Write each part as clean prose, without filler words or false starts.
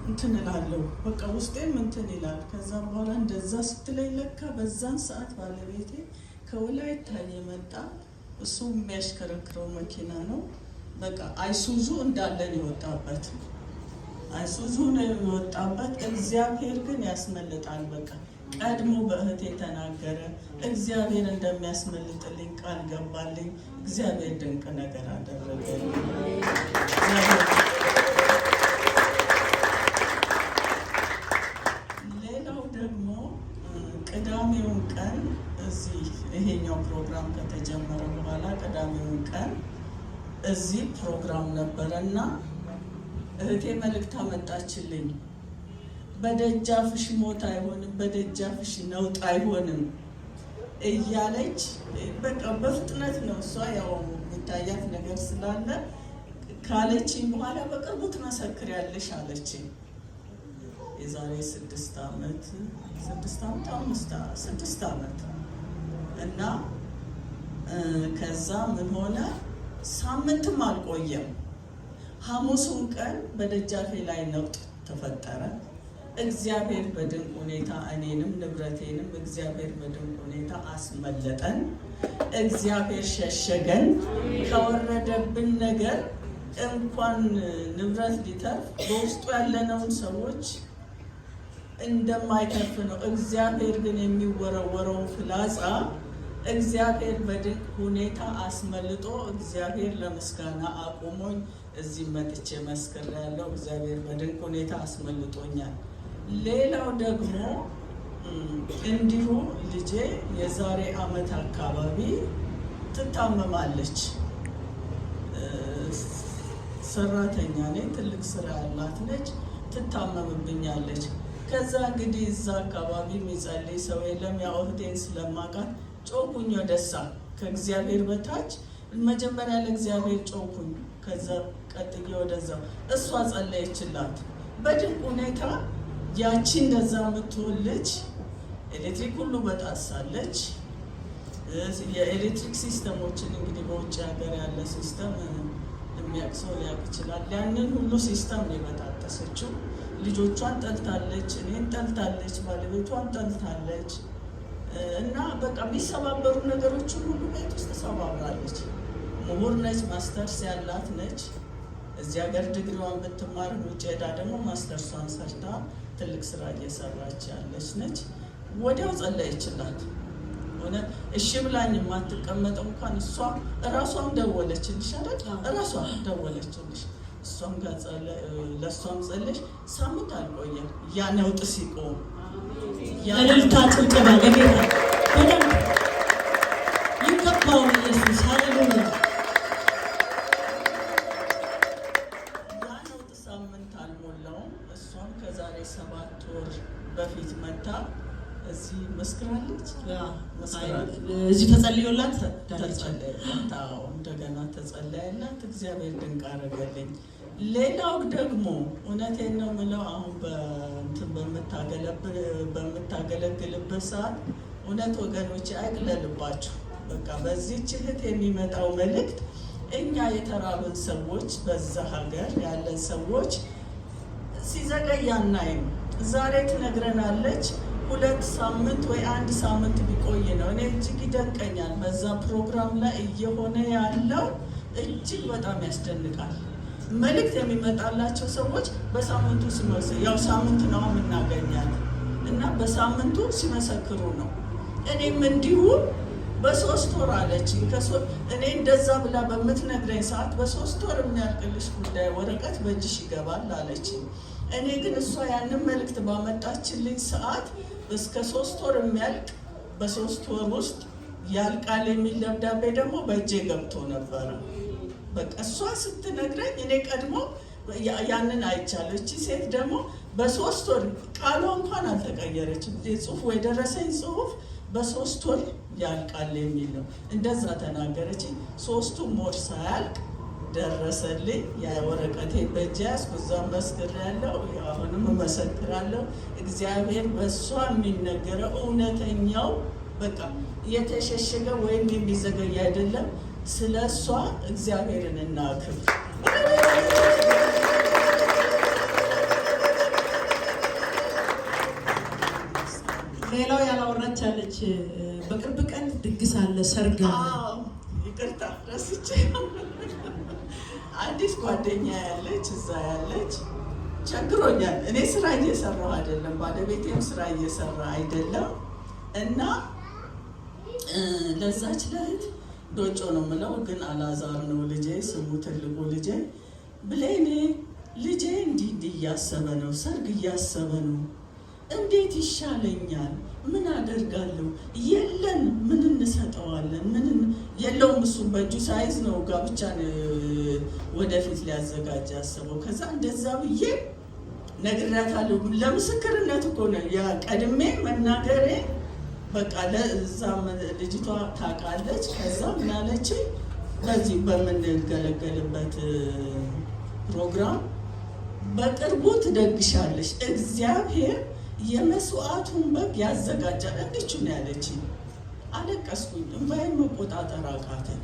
እንትን እላለሁ በቃ ውስጤም እንትን ይላል። ከዛ በኋላ እንደዛ ስትለኝ ለካ በዛን ሰዓት ባለቤቴ ከወላይታ የመጣ እሱ የሚያሽከረክረው መኪና ነው። በቃ አይሱዙ እንዳለን ይወጣበት አይሱዙ ነው የወጣበት። እግዚአብሔር ግን ያስመልጣል። በቃ ቀድሞ በእህቴ ተናገረ። እግዚአብሔር እንደሚያስመልጥልኝ ቃል ገባልኝ። እግዚአብሔር ድንቅ ነገር አደረገልኝ። ሌላው ደግሞ ቅዳሜውን ቀን እዚህ ይሄኛው ፕሮግራም ከተጀመረ በኋላ ቅዳሜውን ቀን እዚህ ፕሮግራም ነበረና እህቴ መልእክት አመጣችልኝ። በደጃፍሽ ሞት አይሆንም፣ በደጃፍሽ ነውጥ አይሆንም እያለች በቃ በፍጥነት ነው እሷ ያው የሚታያት ነገር ስላለ ካለችኝ በኋላ በቅርቡ ትመሰክሪያለሽ አለችኝ። የዛሬ 6 ዓመት እና ከዛ ምን ሆነ ሳምንትም አልቆየም። ሐሙሱን ቀን በደጃፌ ላይ ነውጥ ተፈጠረ። እግዚአብሔር በድንቅ ሁኔታ እኔንም ንብረቴንም እግዚአብሔር በድንቅ ሁኔታ አስመለጠን። እግዚአብሔር ሸሸገን። ከወረደብን ነገር እንኳን ንብረት ሊተርፍ በውስጡ ያለነውን ሰዎች እንደማይተርፍ ነው። እግዚአብሔር ግን የሚወረወረውን ፍላጻ እግዚአብሔር በድንቅ ሁኔታ አስመልጦ እግዚአብሔር ለምስጋና አቁሞኝ እዚህ መጥቼ መስክሬያለሁ። እግዚአብሔር በድንቅ ሁኔታ አስመልጦኛል። ሌላው ደግሞ እንዲሁ ልጄ የዛሬ ዓመት አካባቢ ትታመማለች። ሰራተኛ ነኝ፣ ትልቅ ስራ ያላት ነች። ትታመምብኛለች። ከዛ እንግዲህ እዛ አካባቢ የሚጸልይ ሰው የለም። ያው እህቴን ስለማውቃት ጮኩኝ ወደሳ ከእግዚአብሔር በታች መጀመሪያ ለእግዚአብሔር ጮኩኝ። ከዛ ቀጥዬ ወደዛ እሷ ጸለየችላት። በድንቅ ሁኔታ ያቺ እንደዛ የምትሆን ልጅ ኤሌክትሪክ ሁሉ በጣሳለች። የኤሌክትሪክ ሲስተሞችን እንግዲህ በውጭ ሀገር ያለ ሲስተም የሚያውቅ ሰው ሊያውቅ ይችላል። ያንን ሁሉ ሲስተም ነው የበጣጠሰችው። ልጆቿን ጠልታለች፣ እኔን ጠልታለች፣ ባለቤቷን ጠልታለች። እና በቃ የሚሰባበሩ ነገሮችን ሁሉ ቤት ውስጥ ተሰባብራለች። ምሁር ነች፣ ማስተርስ ያላት ነች። እዚህ ሀገር ዲግሪዋን ብትማር ውጭ ሄዳ ደግሞ ማስተርሷን ሰርታ ትልቅ ስራ እየሰራች ያለች ነች። ወዲያው ጸለየችላት። እውነት እሺ ብላኝ የማትቀመጠው እንኳን እሷ እራሷም ደወለችልሽ አይደል? እራሷም ደወለችልሽ። እሷም ጋር ለእሷም ጸለሽ። ሳምንት አልቆየም ያ ነውጥ ሲቆም እልልታ ጭብጨባ ለጌታ በደንብ ይገባው ኢየሱስ። ሃሌሉያ። ያ ነውጥ ሳምንት አልሞላውም። እሷም ከዛሬ 7 ወር በፊት መታ እዚህ መስክራለች። እዚህ ተጸልዮላት እንደገና ተጸለየላት። እግዚአብሔር ድንቅ አደረገልኝ። ሌላው ደግሞ እውነቴን ነው የምለው አሁን በምታገለግልበት ሰዓት እውነት ወገኖች አይቅለልባችሁ። በቃ በዚህች እህት የሚመጣው መልእክት እኛ የተራብን ሰዎች በዛ ሀገር ያለን ሰዎች ሲዘገይ አናይም። ዛሬ ትነግረናለች 2 ሳምንት ወይ 1 ሳምንት ቢቆይ ነው። እኔ እጅግ ይደንቀኛል። በዛ ፕሮግራም ላይ እየሆነ ያለው እጅግ በጣም ያስደንቃል። መልእክት የሚመጣላቸው ሰዎች በሳምንቱ ሲመሰክሩ ያው ሳምንት ነው የምናገኛለን እና በሳምንቱ ሲመሰክሩ ነው። እኔም እንዲሁ በ3 ወር አለችኝ። እኔ እንደዛ ብላ በምትነግረኝ ሰዓት በ3 ወር የሚያልቅልሽ ጉዳይ ወረቀት በእጅሽ ይገባል አለችኝ። እኔ ግን እሷ ያንን መልእክት ባመጣችልኝ ሰዓት እስከ 3 ወር የሚያልቅ በ3 ወር ውስጥ ያልቃል የሚል ደብዳቤ ደግሞ በእጄ ገብቶ ነበረ። በቃ እሷ ስትነግረኝ እኔ ቀድሞ ያንን አይቻለሁ። እቺ ሴት ደግሞ በ3 ወር ቃሏ እንኳን አልተቀየረችም። ጽሁፍ ወይ ደረሰኝ ጽሁፍ በ3 ወር ያልቃል የሚል ነው። እንደዛ ተናገረች። 3ቱም ወር ሳያልቅ ደረሰልኝ። ያ ወረቀቴ በእጄ ያዝኩ። እዛም መስክሬያለሁ፣ አሁንም እመሰክራለሁ። እግዚአብሔር በእሷ የሚነገረው እውነተኛው በቃ የተሸሸገ ወይም የሚዘገይ አይደለም። ስለ እሷ እግዚአብሔርን እናክብር። ትመጣቻለች። በቅርብ ቀን ድግስ አለ፣ ሰርግ አለ። ይቅርታ ረስቼ። አዲስ ጓደኛ ያለች እዛ ያለች ቸግሮኛል። እኔ ስራ እየሰራሁ አይደለም፣ ባለቤቴም ስራ እየሰራ አይደለም። እና ለዛች ለእህት ዶጮ ነው የምለው፣ ግን አላዛር ነው ልጄ ስሙ፣ ትልቁ ልጄ ብሌኔ ልጄ እንዲህ እያሰበ ነው፣ ሰርግ እያሰበ ነው። እንዴት ይሻለኛል? ምን አደርጋለሁ? የለን ምን እንሰጠዋለን? ምን የለውም። እሱ በእጁ ሳይዝ ነው ጋብቻን ወደፊት ሊያዘጋጅ ያሰበው። ከዛ እንደዛ ብዬ ነግሬያታለሁ። ለምስክርነት እኮ ነው ያ ቀድሜ መናገሬ። በቃ ለዛም ልጅቷ ታውቃለች። ከዛ ምን አለች? በዚህ በምንገለገልበት ፕሮግራም በቅርቡ ትደግሻለሽ፣ እግዚአብሔር የመስዋዕቱን በግ ያዘጋጃል። እንዲቹ ነው ያለችኝ። አለቀስኩኝ፣ እንባዬን መቆጣጠር አቃተኝ።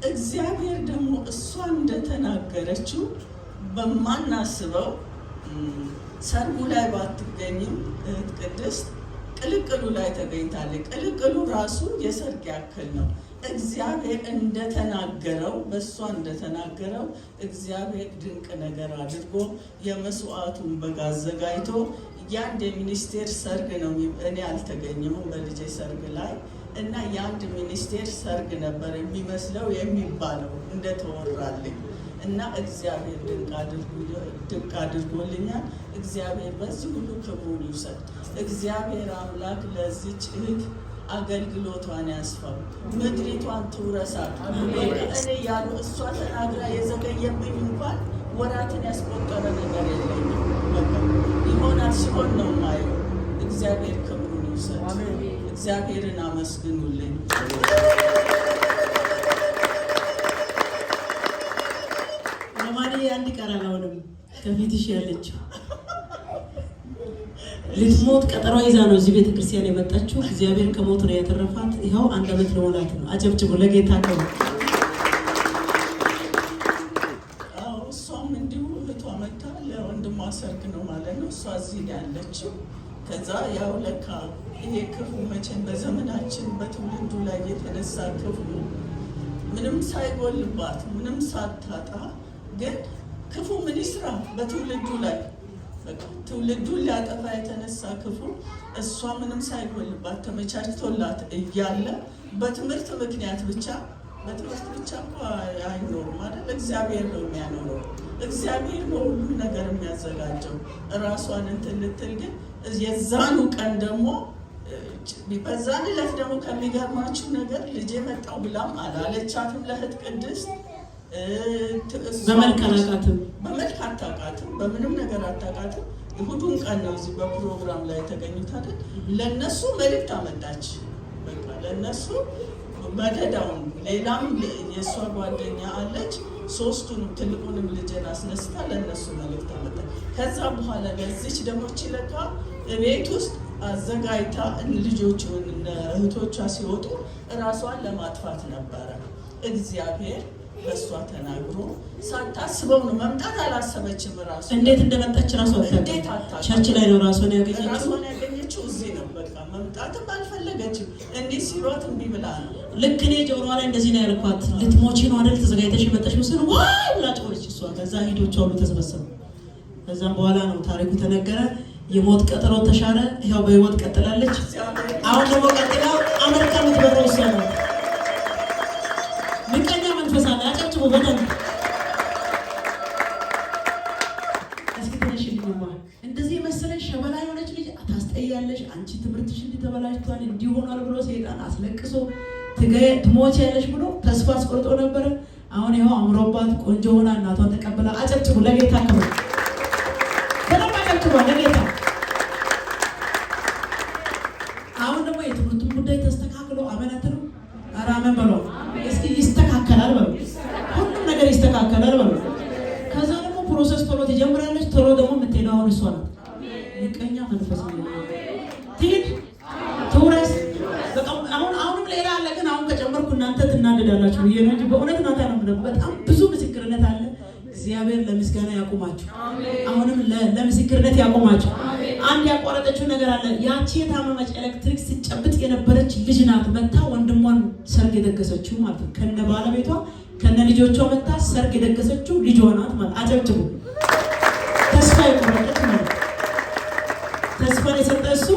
እግዚአብሔር ደግሞ እሷ እንደተናገረችው በማናስበው ሰርጉ ላይ ባትገኝም እህት ቅድስት ቅልቅሉ ላይ ተገኝታለች። ቅልቅሉ ራሱ የሰርግ ያክል ነው። እግዚአብሔር እንደተናገረው በእሷ እንደተናገረው እግዚአብሔር ድንቅ ነገር አድርጎ የመስዋዕቱን በግ አዘጋጅቶ የአንድ የሚኒስቴር ሰርግ ነው። እኔ አልተገኘሁም በልጄ ሰርግ ላይ እና የአንድ ሚኒስቴር ሰርግ ነበር የሚመስለው የሚባለው እንደተወራልኝ እና እግዚአብሔር ድንቅ አድርጎልኛል። እግዚአብሔር በዚህ ሁሉ ክብሩን ይውሰድ። እግዚአብሔር አምላክ ለዚች እህት አገልግሎቷን ያስፋው፣ ምድሪቷን ትውረሳት። እኔ ያሉ እሷ ተናግራ የዘገየብኝ እንኳን ወራትን ያስቆጠረ ነገር የለኝም። ይሆናል ሲሆን ነው ማየው። እግዚአብሔር ክብሩን ይውሰድ። እግዚአብሔርን አመስግኑልኝ። ለማንኛውም አንድ ቀራል አሁንም ከፊትሽ ያለችው ልትሞት ቀጠሮ ይዛ ነው እዚህ ቤተክርስቲያን የመጣችው። እግዚአብሔር ከሞት ነው ያተረፋት። ይኸው 1 ዓመት ለሞላት ነው። አጨብጭቡ ለጌታ ነው። እሷም እንዲሁ እህቷ መታ ለወንድሟ ሰርግ ነው ማለት ነው። እሷ እዚህ ያለችው። ከዛ ያው ለካ ይሄ ክፉ መቼም በዘመናችን በትውልዱ ላይ የተነሳ ክፉ ምንም ሳይጎልባት ምንም ሳታጣ ግን ክፉ ምን ይስራ በትውልዱ ላይ ትውልዱን ሊያጠፋ የተነሳ ክፉ እሷ ምንም ሳይጎልባት ተመቻችቶላት እያለ በትምህርት ምክንያት ብቻ እኮ አይኖርም አይደል? እግዚአብሔር ነው የሚያኖረው። እግዚአብሔር ነው ሁሉም ነገር የሚያዘጋጀው። እራሷን እንትን ልትል ግን የዛኑ ቀን ደግሞ በዛን ዕለት ደግሞ ከሚገርማችሁ ነገር ልጄ መጣው ብላም አላለቻትም ለእህት ቅድስት። በመልክ አታውቃትም፣ በምንም ነገር አታውቃትም። እሑዱን ቀን ነው እዚህ በፕሮግራም ላይ የተገኙት አይደል? ለነሱ መልእክት አመጣች። በቃ ለነሱ መደዳውን። ሌላም የእሷ ጓደኛ አለች። ሶስቱንም ትልቁንም ልጅን አስነስታ ለነሱ መልእክት አመጣች። ከዛ በኋላ ለዚች ደግሞ ችለካ ቤት ውስጥ አዘጋጅታ ልጆቹን እህቶቿ ሲወጡ እራሷን ለማጥፋት ነበረ። እግዚአብሔር በእሷ ተናግሮ ሳታስበው ነው። መምጣት አላሰበችም። ራሱ እንዴት እንደመጣች ራሱ አታውቅም። ቸርች ላይ ነው ራሷን ያገኘችው። እዚህ ነው በቃ። መምጣትም አልፈለገችም። እንዲህ ሲሏት እምቢ ብላ ነው። ልክ እኔ ጆሮዋ ላይ እንደዚህ ነው ያልኳት። ልትሞቺ ነው አይደል ተዘጋጅተሽ የመጣሽው ስል ዋይ ብላ ጮኸች እሷ። ከዛ ሂዶቿ ሁሉ ተሰበሰቡ። ከዛም በኋላ ነው ታሪኩ ተነገረ። የሞት ቀጠሮ ተሻረ። ይኸው በህይወት ቀጥላለች። አሁን ደግሞ ቀጥላ አሜሪካ የምትበረው እሷ ነው። ምቀኛ መንፈስ አለ። አጨብጭቡ በደንብ እስኪ ትንሽ ልጅማ እንደዚህ የመሰለሽ ሸበላ የሆነች ልጅ ታስጠያለሽ። አንቺ ትምህርትሽ እንዲተበላሽቷል እንዲሆናል ብሎ ሰይጣን አስለቅሶ ትሞቻለሽ ብሎ ተስፋ አስቆርጦ ነበረ። አሁን ይኸው አምሮባት ቆንጆ ሆና እናቷን ተቀብላ። አጨብጭቡ ለጌታ ክብር። በደንብ አጨብጭቡ ለጌታ። አሁን ደግሞ የትምህርቱን ጉዳይ ተስተካክሎ አመናትሩ አራመን በሎ እስኪ ይስተካከላል በሎ ሁሉም ነገር ይስተካከላል በሎ። ከዛ ደግሞ ፕሮሰስ ቶሎ ትጀምራለች። ቶሎ ደግሞ የምትሄደው አሁን እሷ ናት። ምቀኛ መንፈስ ነው። ትሂድ ትውረስ። አሁንም ሌላ አለ፣ ግን አሁን ከጨመርኩ እናንተ ትናደዳላችሁ ብዬ ነው እንጂ በእውነት ናታ ነው። በጣም ብዙ ምስክርነት አለ። እግዚአብሔር ለምስጋና ያቆማችሁ። አሁንም ለምስክርነት ያቆማችሁ። አንድ ያቋረጠችው ነገር አለ። ያቺ የታመመች ኤሌክትሪክ ሲጨብጥ የነበረች ልጅ ናት መታ ወንድሟን ሰርግ የደገሰችው ማለት ነው። ከነ ባለቤቷ ከነ ልጆቿ መታ ሰርግ የደገሰችው ልጇ ናት ማለት አጨብጭቡ። ተስፋ የቆረጠች ማለት ተስፋን የሰጠ እሱ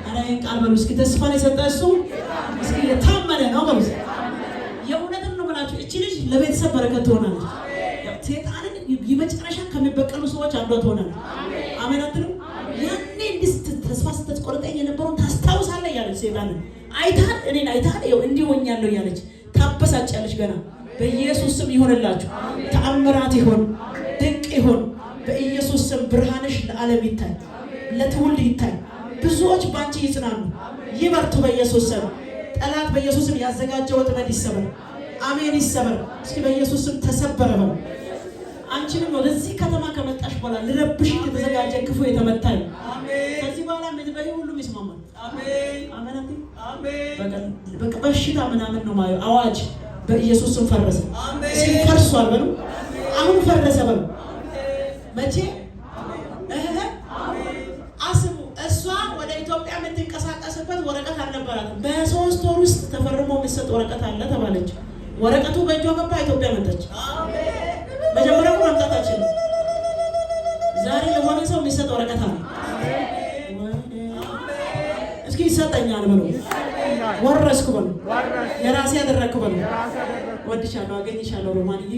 አራይ ቃል በሉ እስኪ ተስፋን የሰጠ እሱ እስኪ የታመነ ነው በሉ። የእውነትን ነው ብላችሁ እቺ ልጅ ለቤተሰብ በረከት ትሆናለች። ሴጣንን የመጨረሻ ከሚበቀሉ ሰዎች አንዷ ትሆናለች። አሜን አትሉ? ያኔ እንዲህ ተስፋ ስትቆርጠኝ የነበረውን ታስታውሳለህ እያለች ሴጣንን አይታል እኔን አይታል ይኸው እንዲህ ሆኛለሁ እያለች ታበሳጫለች። ገና በኢየሱስ ስም ይሆንላችሁ። ተአምራት ይሆን፣ ድንቅ ይሆን በኢየሱስ ስም። ብርሃንሽ ለዓለም ይታይ፣ ለትውልድ ይታይ። ብዙዎች ባንቺ ይጽናኑ፣ ይበርቱ በኢየሱስ ስም። ጠላት በኢየሱስ ስም ያዘጋጀው ወጥመድ ይሰበር። አሜን ይሰበር። እስኪ በኢየሱስ ስም ተሰበረ ነው። አንቺንም ወደዚህ ከተማ ከመጣሽ በኋላ ልረብሽ የተዘጋጀ ክፉ የተመታ ነው። ከዚህ በኋላ ምትበይ ሁሉም ይስማማል። አሜን አሜን። በቃ በሽታ ምናምን ነው ማለት አዋጅ በኢየሱስ ስም ፈረሰ። እስኪ ፈርሷል በሉ። አሁን ፈረሰ በሉ። መቼ አስቡ። እሷ ወደ ኢትዮጵያ የምትንቀሳቀስበት ወረቀት አልነበራትም። በ3 ወር ውስጥ ተፈርሞ የሚሰጥ ወረቀት አለ ተባለች። ወረቀቱ በእጇ ገባ፣ ኢትዮጵያ መጣች። መጀመሪያ ማምጣታችን ዛሬ ለሆነ ሰው የሚሰጥ ወረቀት አለ። እስኪ ይሰጠኛል በሉ። ወረስኩ በሉ። የራሴ ያደረግኩ በሉ። ወድሻለሁ፣ አገኝሻለሁ ሮማንዬ